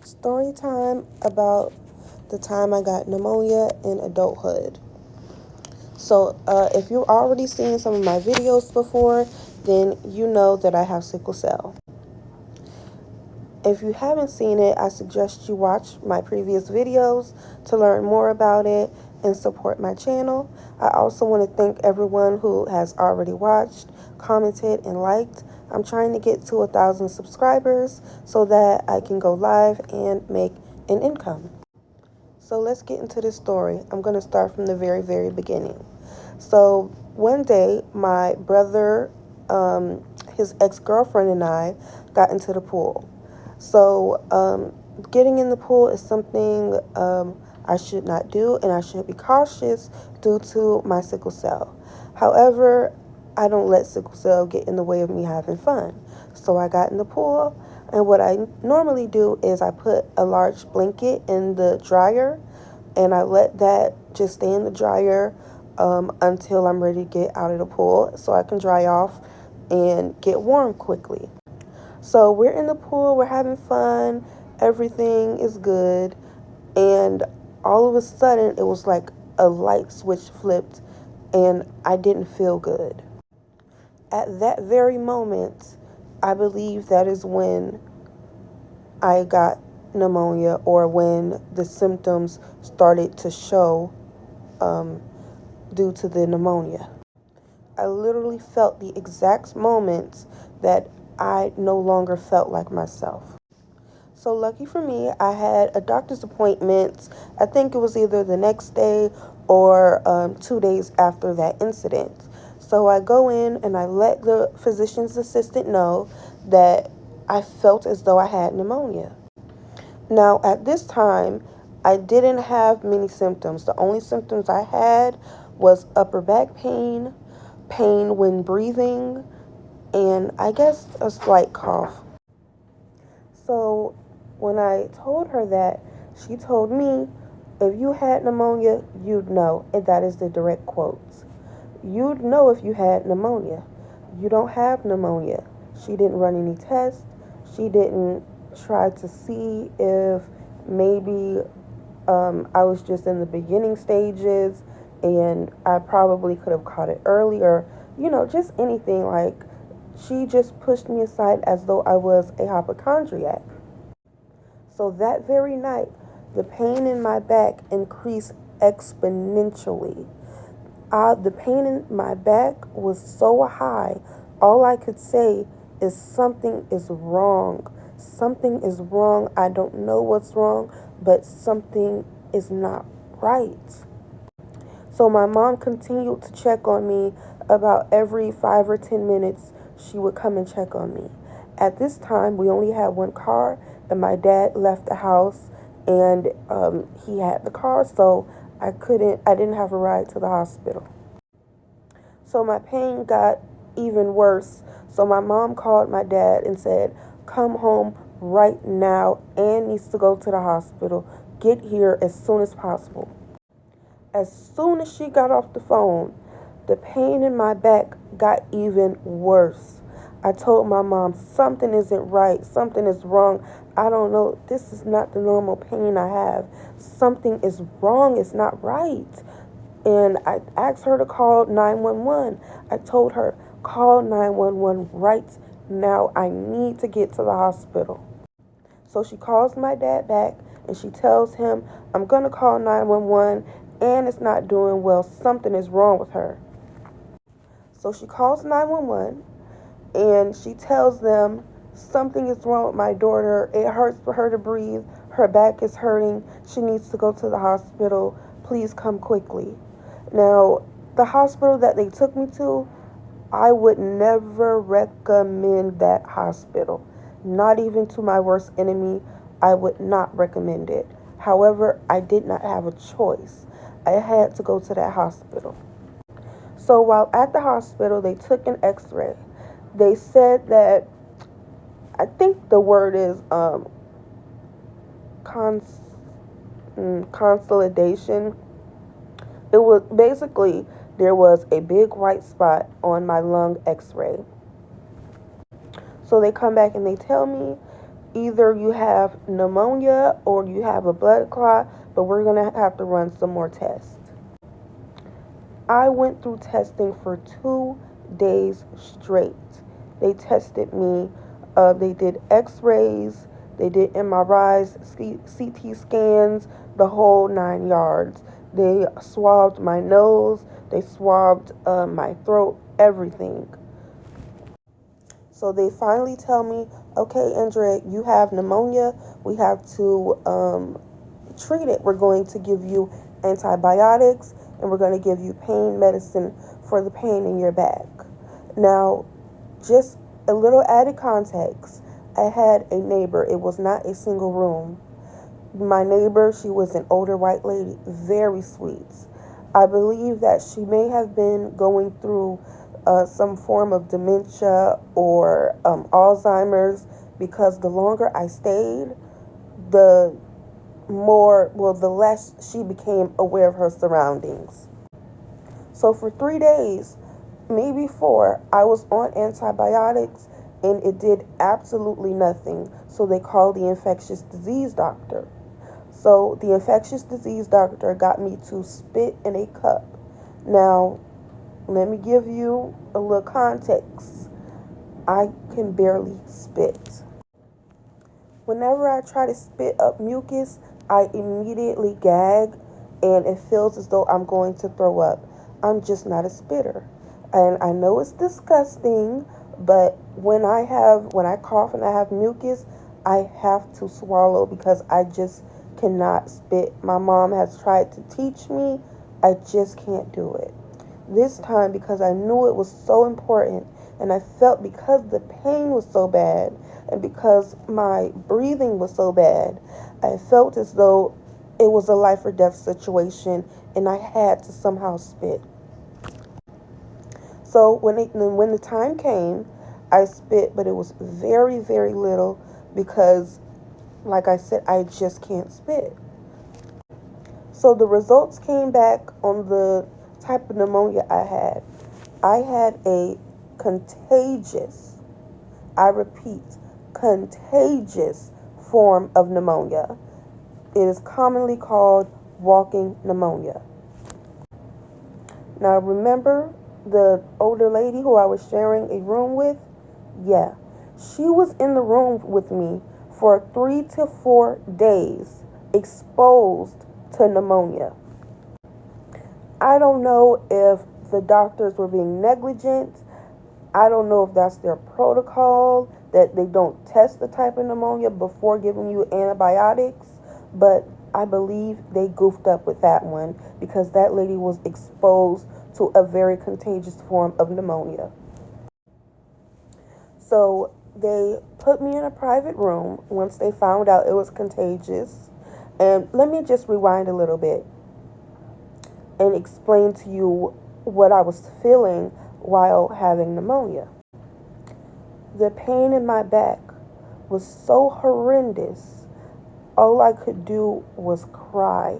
Story time about the time I got pneumonia in adulthood. So, if you've already seen some of my videos before, then you know that I have sickle cell. If you haven't seen it, I suggest you watch my previous videos to learn more about it and support my channel. I also want to thank everyone who has already watched, commented, and liked. I'm trying to get to 1,000 subscribers so that I can go live and make an income. So let's get into this story. I'm going to start from the very, very beginning. So one day, my brother, his ex-girlfriend, and I got into the pool. So getting in the pool is something I should not do, and I should be cautious due to my sickle cell. However, I don't let sickle cell get in the way of me having fun. So I got in the pool, and what I normally do is I put a large blanket in the dryer, and I let that just stay in the dryer until I'm ready to get out of the pool so I can dry off and get warm quickly. So we're in the pool, we're having fun, everything is good, and all of a sudden it was like a light switch flipped and I didn't feel good. At that very moment, I believe that is when I got pneumonia, or when the symptoms started to show due to the pneumonia. I literally felt the exact moments that I no longer felt like myself. So lucky for me, I had a doctor's appointment. I think it was either the next day or 2 days after that incident. So I go in and I let the physician's assistant know that I felt as though I had pneumonia. Now, at this time, I didn't have many symptoms. The only symptoms I had was upper back pain, pain when breathing, and I guess a slight cough. So when I told her that, she told me, if you had pneumonia, you'd know. And that is the direct quotes. You'd know if you had pneumonia. You don't have pneumonia. She didn't run any tests. She didn't try to see if maybe I was just in the beginning stages and I probably could have caught it earlier. Just anything. Like, she just pushed me aside as though I was a hypochondriac. So that very night, the pain in my back increased exponentially. The pain in my back was so high, all I could say is something is wrong. Something is wrong. I don't know what's wrong, but something is not right. So my mom continued to check on me about every 5 or 10 minutes. She would come and check on me. At this time, we only had one car, and my dad left the house, and he had the car, so I didn't have a ride to the hospital. So my pain got even worse. So my mom called my dad and said, "Come home right now. Ann needs to go to the hospital. Get here as soon as possible." As soon as she got off the phone, the pain in my back got even worse. I told my mom, something isn't right. Something is wrong. I don't know. This is not the normal pain I have. Something is wrong. It's not right. And I asked her to call 911. I told her, call 911 right now. I need to get to the hospital. So she calls my dad back and she tells him, I'm going to call 911. Ann is not doing well. Something is wrong with her. So she calls 911 and she tells them, something is wrong with my daughter. It hurts for her to breathe. Her back is hurting. She needs to go to the hospital. Please come quickly. Now, the hospital that they took me to, I would never recommend that hospital. Not even to my worst enemy, I would not recommend it. However, I did not have a choice. I had to go to that hospital. So while at the hospital, they took an x-ray. They said that, I think the word is consolidation. It was basically, there was a big white spot on my lung x-ray. So they come back and they tell me either you have pneumonia or you have a blood clot, but we're going to have to run some more tests. I went through testing for 2 days straight. They tested me. They did x-rays. They did MRIs, CT scans, the whole 9 yards. They swabbed my nose. They swabbed my throat, everything. So they finally tell me, okay, Andrea, you have pneumonia. We have to treat it. We're going to give you antibiotics and we're going to give you pain medicine for the pain in your back. Now, just a little added context. I had a neighbor. It was not a single room. My neighbor, she was an older white lady, very sweet. I believe that she may have been going through some form of dementia or Alzheimer's, because the longer I stayed, the less she became aware of her surroundings. So for 3 days, maybe 4, I was on antibiotics and it did absolutely nothing. So they called the infectious disease doctor. So the infectious disease doctor got me to spit in a cup. Now, let me give you a little context. I can barely spit. Whenever I try to spit up mucus, I immediately gag and it feels as though I'm going to throw up. I'm just not a spitter. And I know it's disgusting, but when I cough and I have mucus, I have to swallow because I just cannot spit. My mom has tried to teach me. I just can't do it. This time, because I knew it was so important, and I felt because the pain was so bad and because my breathing was so bad, I felt as though it was a life or death situation and I had to somehow spit. So when the time came, I spit, but it was very, very little because, like I said, I just can't spit. So the results came back on the type of pneumonia I had. I had a contagious, I repeat, contagious form of pneumonia. It is commonly called walking pneumonia. Now remember the older lady who I was sharing a room with? Yeah, she was in the room with me for 3 to 4 days exposed to pneumonia. I don't know if the doctors were being negligent. I don't know if that's their protocol, that they don't test the type of pneumonia before giving you antibiotics, but I believe they goofed up with that one because that lady was exposed to a very contagious form of pneumonia. So they put me in a private room once they found out it was contagious. And let me just rewind a little bit and explain to you what I was feeling while having pneumonia. The pain in my back was so horrendous. All I could do was cry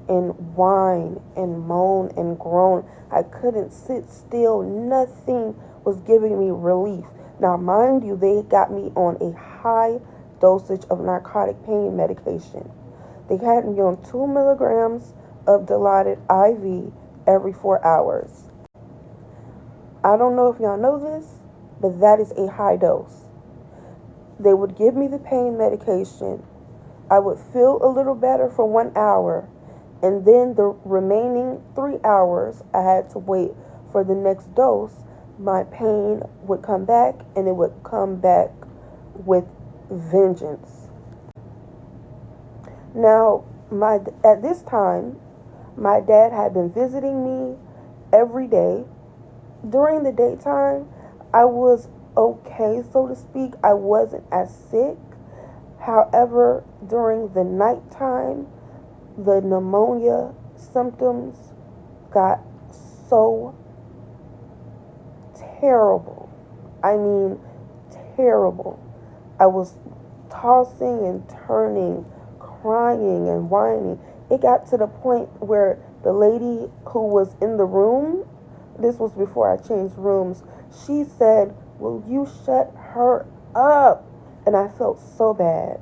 and whine and moan and groan. I couldn't sit still. Nothing was giving me relief. Now, mind you, they got me on a high dosage of narcotic pain medication. They had me on 2 milligrams of Dilaudid IV every 4 hours. I don't know if y'all know this, but that is a high dose. They would give me the pain medication. I would feel a little better for 1 hour, and then the remaining 3 hours I had to wait for the next dose. My pain would come back, and it would come back with vengeance. Now, at this time, my dad had been visiting me every day. During the daytime, I was okay, so to speak. I wasn't as sick. However, during the nighttime, the pneumonia symptoms got so terrible. I mean, terrible. I was tossing and turning, crying and whining. It got to the point where the lady who was in the room, this was before I changed rooms, she said, "Will you shut her up?" And I felt so bad.